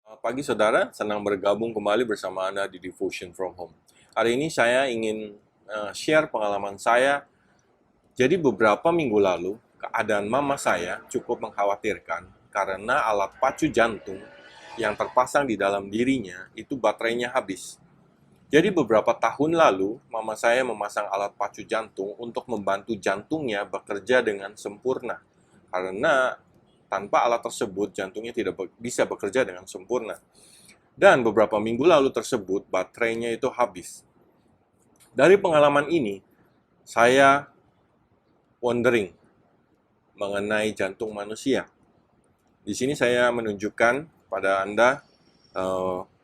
Pagi saudara, senang bergabung kembali bersama Anda di Devotion from Home. Hari ini saya ingin share pengalaman saya. Jadi beberapa minggu lalu, keadaan mama saya cukup mengkhawatirkan karena alat pacu jantung yang terpasang di dalam dirinya itu baterainya habis. Jadi beberapa tahun lalu, mama saya memasang alat pacu jantung untuk membantu jantungnya bekerja dengan sempurna. Karena tanpa alat tersebut, jantungnya tidak bisa bekerja dengan sempurna. Dan beberapa minggu lalu tersebut, baterainya itu habis. Dari pengalaman ini, saya wondering mengenai jantung manusia. Di sini saya menunjukkan pada Anda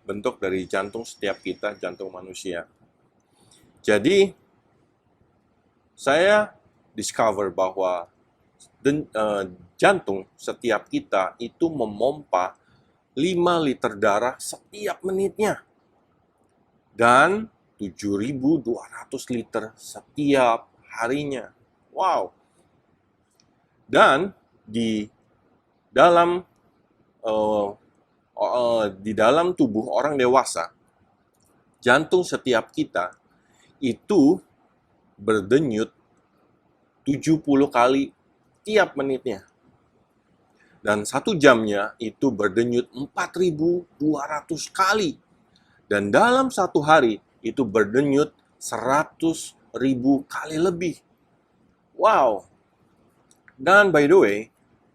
bentuk dari jantung setiap kita, jantung manusia. Jadi, saya discover bahwa jantung setiap kita itu memompa 5 liter darah setiap menitnya. Dan 7.200 liter setiap harinya. Wow. Dan di dalam tubuh orang dewasa, jantung setiap kita itu berdenyut 70 kali tiap menitnya. Dan 1 jamnya itu berdenyut 4.200 kali. Dan dalam 1 hari itu berdenyut 100.000 kali lebih. Wow. Dan by the way,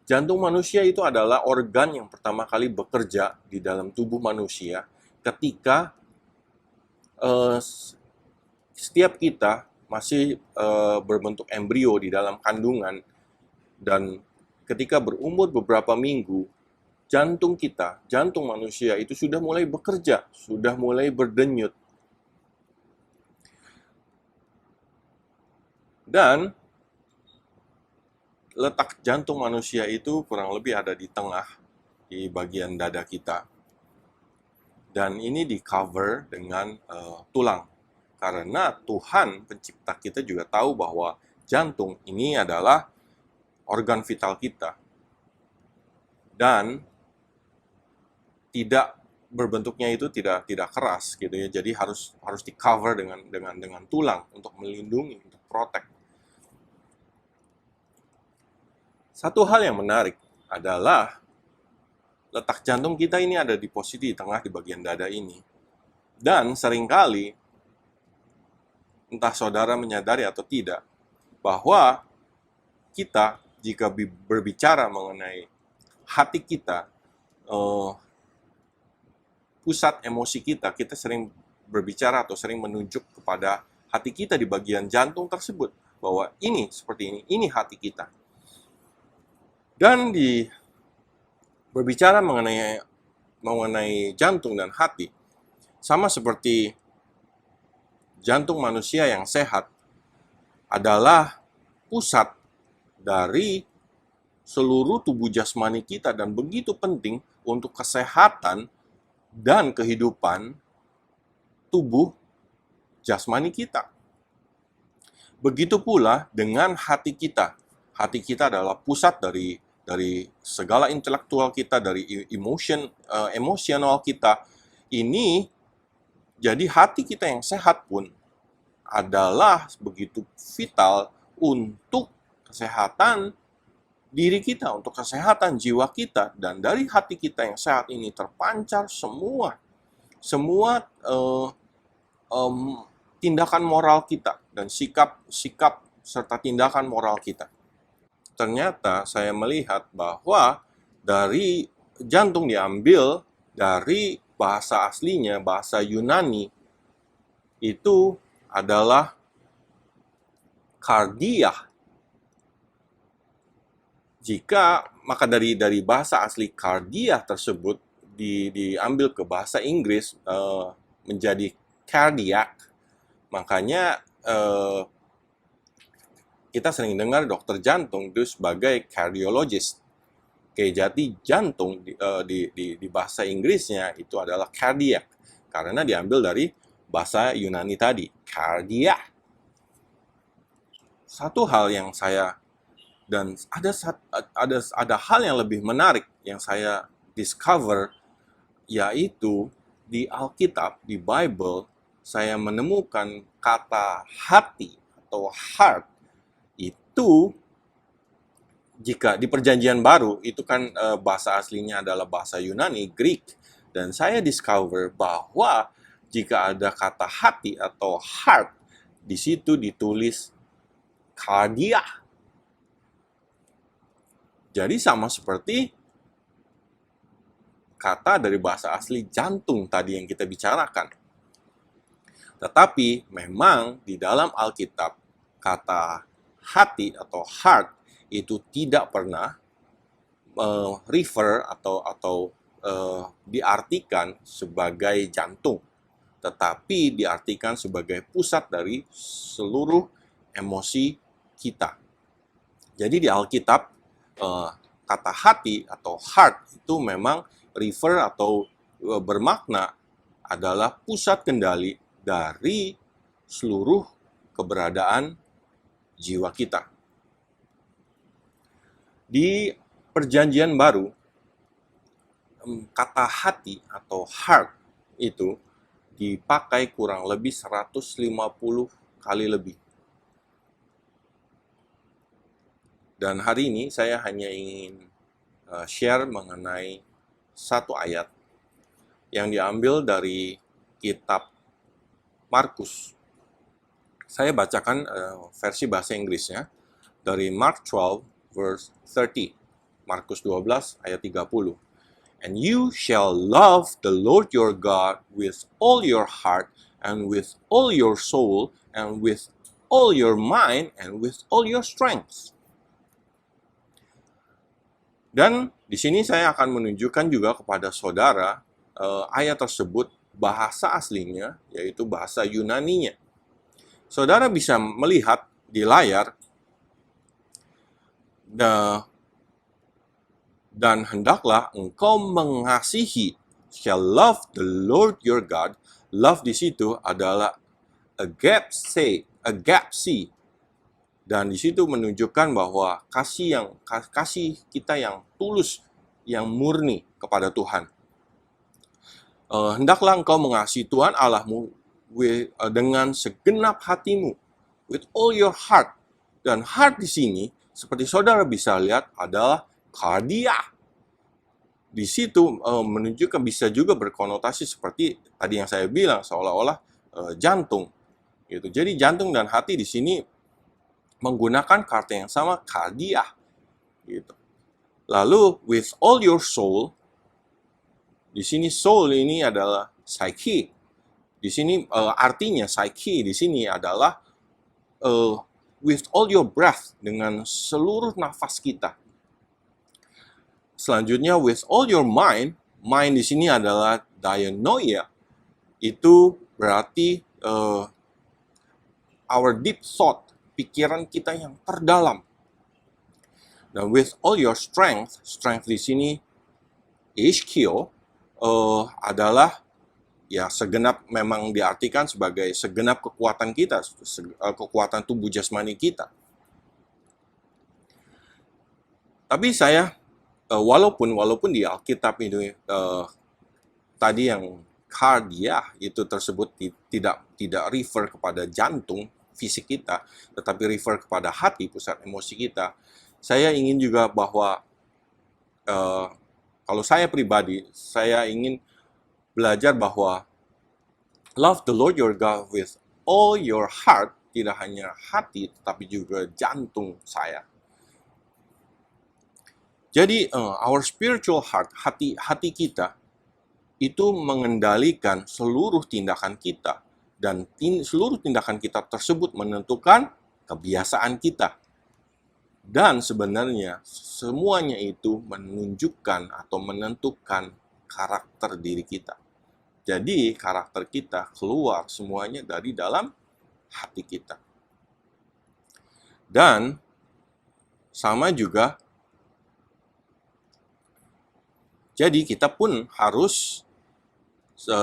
jantung manusia itu adalah organ yang pertama kali bekerja di dalam tubuh manusia ketika setiap kita masih berbentuk embrio di dalam kandungan, dan ketika berumur beberapa minggu, jantung kita, jantung manusia itu sudah mulai bekerja, sudah mulai berdenyut. Dan letak jantung manusia itu kurang lebih ada di tengah, di bagian dada kita. Dan ini di cover dengan tulang. Karena Tuhan pencipta kita juga tahu bahwa jantung ini adalah organ vital kita. Dan tidak berbentuknya itu tidak keras gitu ya. Jadi harus di cover dengan tulang untuk melindungi, untuk protect. Satu hal yang menarik adalah letak jantung kita ini ada di posisi di tengah di bagian dada ini. Dan seringkali entah saudara menyadari atau tidak bahwa kita jika berbicara mengenai hati kita, pusat emosi kita, kita sering berbicara atau sering menunjuk kepada hati kita di bagian jantung tersebut, bahwa ini seperti ini hati kita. Dan berbicara mengenai jantung dan hati, sama seperti jantung manusia yang sehat adalah pusat dari seluruh tubuh jasmani kita dan begitu penting untuk kesehatan dan kehidupan tubuh jasmani kita. Begitu pula dengan hati kita. Hati kita adalah pusat dari segala intelektual kita, dari emosional kita. Ini jadi hati kita yang sehat pun adalah begitu vital untuk kesehatan diri kita, untuk kesehatan jiwa kita. Dan dari hati kita yang sehat ini terpancar semua tindakan moral kita dan sikap serta tindakan moral kita. Ternyata saya melihat bahwa dari jantung diambil dari bahasa aslinya, bahasa Yunani, itu adalah kardia. Maka dari bahasa asli kardia tersebut diambil ke bahasa Inggris menjadi cardiac. Makanya kita sering dengar dokter jantung itu sebagai cardiologist. Oke, jadi jantung di bahasa Inggrisnya itu adalah cardiac karena diambil dari bahasa Yunani tadi, cardia. Satu hal yang dan ada hal yang lebih menarik yang saya discover yaitu di Alkitab, di Bible, saya menemukan kata hati atau heart itu, jika di Perjanjian Baru itu kan bahasa aslinya adalah bahasa Yunani, Greek, dan saya discover bahwa jika ada kata hati atau heart, di situ ditulis kardia. Jadi sama seperti kata dari bahasa asli jantung tadi yang kita bicarakan. Tetapi memang di dalam Alkitab kata hati atau heart itu tidak pernah refer atau diartikan sebagai jantung, tetapi diartikan sebagai pusat dari seluruh emosi kita. Jadi di Alkitab kata hati atau heart itu memang refer atau bermakna adalah pusat kendali dari seluruh keberadaan jiwa kita. Di Perjanjian Baru, kata hati atau heart itu dipakai kurang lebih 150 kali lebih. Dan hari ini saya hanya ingin share mengenai satu ayat yang diambil dari kitab Markus. Saya bacakan versi bahasa Inggrisnya dari Mark 12 verse 30. Markus 12 ayat 30. And you shall love the Lord your God with all your heart and with all your soul and with all your mind and with all your strength. Dan di sini saya akan menunjukkan juga kepada saudara ayat tersebut bahasa aslinya, yaitu bahasa Yunaninya. Saudara bisa melihat di layar, dan hendaklah engkau mengasihi, shall love the Lord your God. Love di situ adalah agapse, dan di situ menunjukkan bahwa kasih kita yang tulus, yang murni kepada Tuhan. Hendaklah engkau mengasihi Tuhan Allahmu dengan segenap hatimu, with all your heart. Dan heart di sini, seperti saudara bisa lihat, adalah kardia. Di situ menunjukkan, bisa juga berkonotasi seperti tadi yang saya bilang, seolah-olah jantung. Gitu. Jadi jantung dan hati di sini menggunakan kata yang sama, kardia. Gitu. Lalu with all your soul, di sini soul ini adalah psyche. Di sini artinya psyche di sini adalah with all your breath, dengan seluruh nafas kita. Selanjutnya with all your mind, mind di sini adalah dianoia. Itu berarti our deep thought, pikiran kita yang terdalam. Dan with all your strength, strength di sini ischio, adalah ya segenap, memang diartikan sebagai segenap kekuatan kita, kekuatan tubuh jasmani kita. Tapi saya walaupun di Alkitab itu tadi yang kardia itu tersebut tidak refer kepada jantung fisik kita, tetapi refer kepada hati, pusat emosi kita. Saya ingin juga bahwa kalau saya pribadi, saya ingin belajar bahwa love the Lord your God with all your heart, tidak hanya hati, tetapi juga jantung saya. Jadi, our spiritual heart, hati kita, itu mengendalikan seluruh tindakan kita. Dan seluruh tindakan kita tersebut menentukan kebiasaan kita. Dan sebenarnya semuanya itu menunjukkan atau menentukan karakter diri kita. Jadi karakter kita keluar semuanya dari dalam hati kita. Dan sama juga, jadi kita pun harus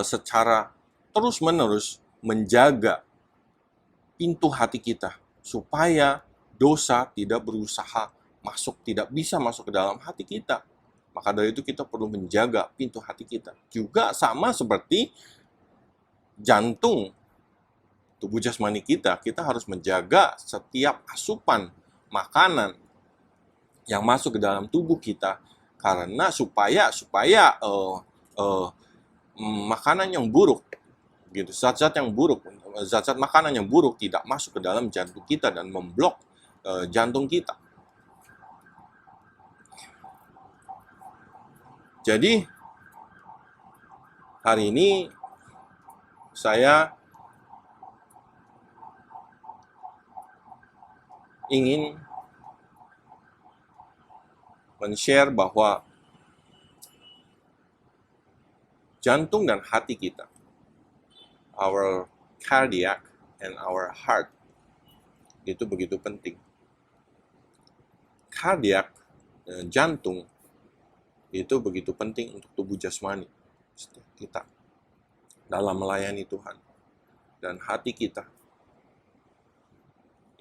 secara terus-menerus menjaga pintu hati kita supaya dosa tidak berusaha masuk, tidak bisa masuk ke dalam hati kita. Maka dari itu kita perlu menjaga pintu hati kita. Juga sama seperti jantung tubuh jasmani kita, kita harus menjaga setiap asupan makanan yang masuk ke dalam tubuh kita, karena supaya makanan yang buruk, gitu, zat-zat makanan yang buruk tidak masuk ke dalam jantung kita dan memblok jantung kita. Jadi hari ini saya ingin men-share bahwa jantung dan hati kita, our cardiac and our heart, itu begitu penting. Cardiac, jantung, itu begitu penting untuk tubuh jasmani kita dalam melayani Tuhan. Dan hati kita,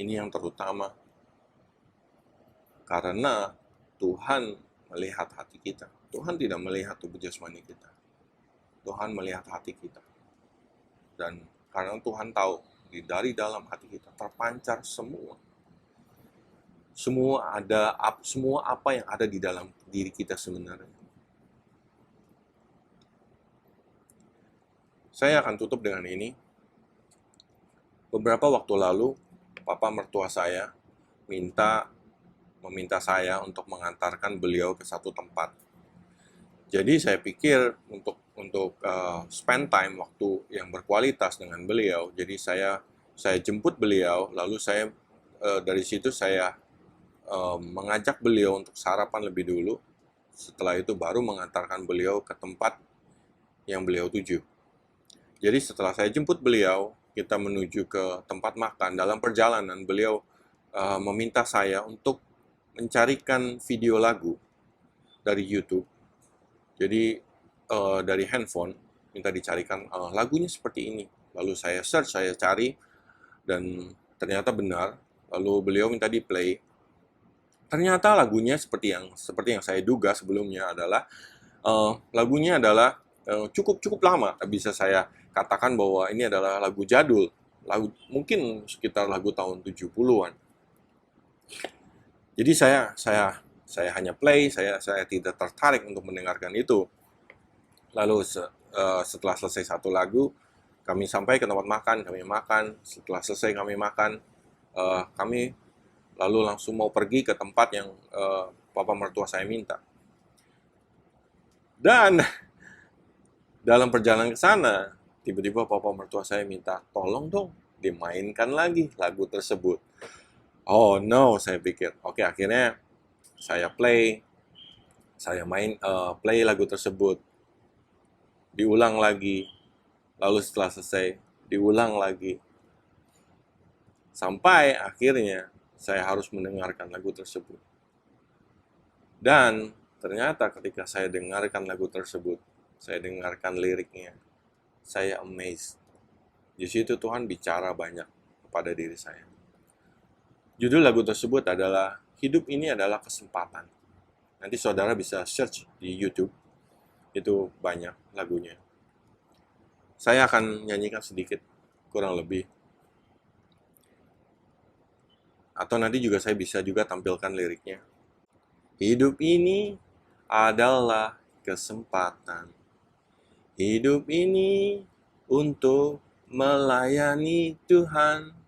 ini yang terutama, karena Tuhan melihat hati kita. Tuhan tidak melihat tubuh jasmani kita. Tuhan melihat hati kita. Dan karena Tuhan tahu, dari dalam hati kita terpancar semua apa yang ada di dalam diri kita sebenarnya. Saya akan tutup dengan ini. Beberapa waktu lalu, papa mertua saya meminta saya untuk mengantarkan beliau ke satu tempat. Jadi saya pikir untuk spend time, waktu yang berkualitas dengan beliau. Jadi saya jemput beliau, lalu saya dari situ saya mengajak beliau untuk sarapan lebih dulu. Setelah itu baru mengantarkan beliau ke tempat yang beliau tuju. Jadi setelah saya jemput beliau, kita menuju ke tempat makan. Dalam perjalanan beliau meminta saya untuk mencarikan video lagu dari YouTube. Jadi dari handphone minta dicarikan lagunya seperti ini. Lalu saya search, saya cari, dan ternyata benar. Lalu beliau minta di play. Ternyata lagunya seperti yang saya duga sebelumnya adalah lagunya adalah cukup lama. Bisa saya katakan bahwa ini adalah lagu jadul, mungkin sekitar lagu tahun 70-an. Jadi saya hanya play, saya tidak tertarik untuk mendengarkan itu. Lalu setelah selesai satu lagu, kami sampai ke tempat makan, kami makan. Setelah selesai kami makan, kami lalu langsung mau pergi ke tempat yang papa mertua saya minta. Dan dalam perjalanan ke sana, tiba-tiba papa mertua saya minta, tolong dong dimainkan lagi lagu tersebut. Oh no, saya pikir. Oke, akhirnya saya play lagu tersebut. Diulang lagi. Lalu setelah selesai, diulang lagi. Sampai akhirnya saya harus mendengarkan lagu tersebut. Dan ternyata ketika saya dengarkan lagu tersebut, saya dengarkan liriknya, saya amazed. Di situ Tuhan bicara banyak kepada diri saya. Judul lagu tersebut adalah Hidup Ini Adalah Kesempatan. Nanti saudara bisa search di YouTube, itu banyak lagunya. Saya akan nyanyikan sedikit, kurang lebih. Atau nanti juga saya bisa juga tampilkan liriknya. Hidup ini adalah kesempatan. Hidup ini untuk melayani Tuhan.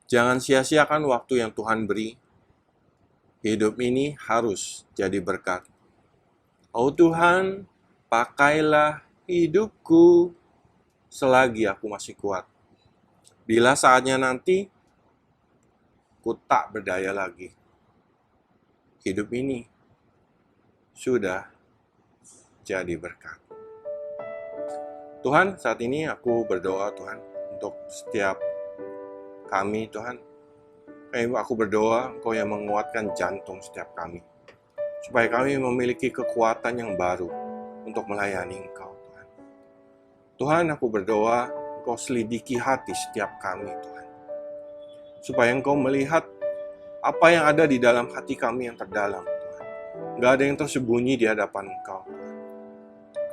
Jangan sia-siakan waktu yang Tuhan beri. Hidup ini harus jadi berkat. Oh Tuhan, pakailah hidupku selagi aku masih kuat. Bila saatnya nanti, ku tak berdaya lagi. Hidup ini sudah jadi berkat. Tuhan, saat ini aku berdoa Tuhan untuk setiap kami Tuhan. Aku berdoa Engkau yang menguatkan jantung setiap kami. Supaya kami memiliki kekuatan yang baru untuk melayani Engkau Tuhan. Tuhan, aku berdoa Engkau selidiki hati setiap kami Tuhan. Supaya Engkau melihat apa yang ada di dalam hati kami yang terdalam Tuhan. nggak ada yang tersembunyi di hadapan Engkau.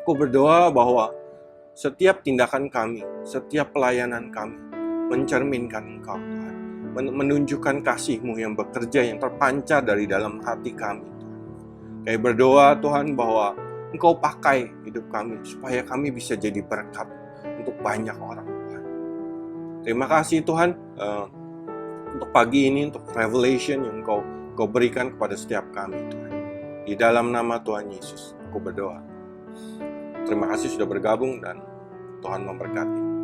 Aku berdoa bahwa setiap tindakan kami, setiap pelayanan kami mencerminkan Engkau, Tuhan. Menunjukkan kasih-Mu yang bekerja, yang terpancar dari dalam hati kami, Tuhan. Kami berdoa, Tuhan, bahwa Engkau pakai hidup kami supaya kami bisa jadi berkat untuk banyak orang, Tuhan. Terima kasih, Tuhan, untuk pagi ini, untuk revelation yang Engkau berikan kepada setiap kami, Tuhan. Di dalam nama Tuhan Yesus, aku berdoa. Terima kasih sudah bergabung dan Tuhan memberkati.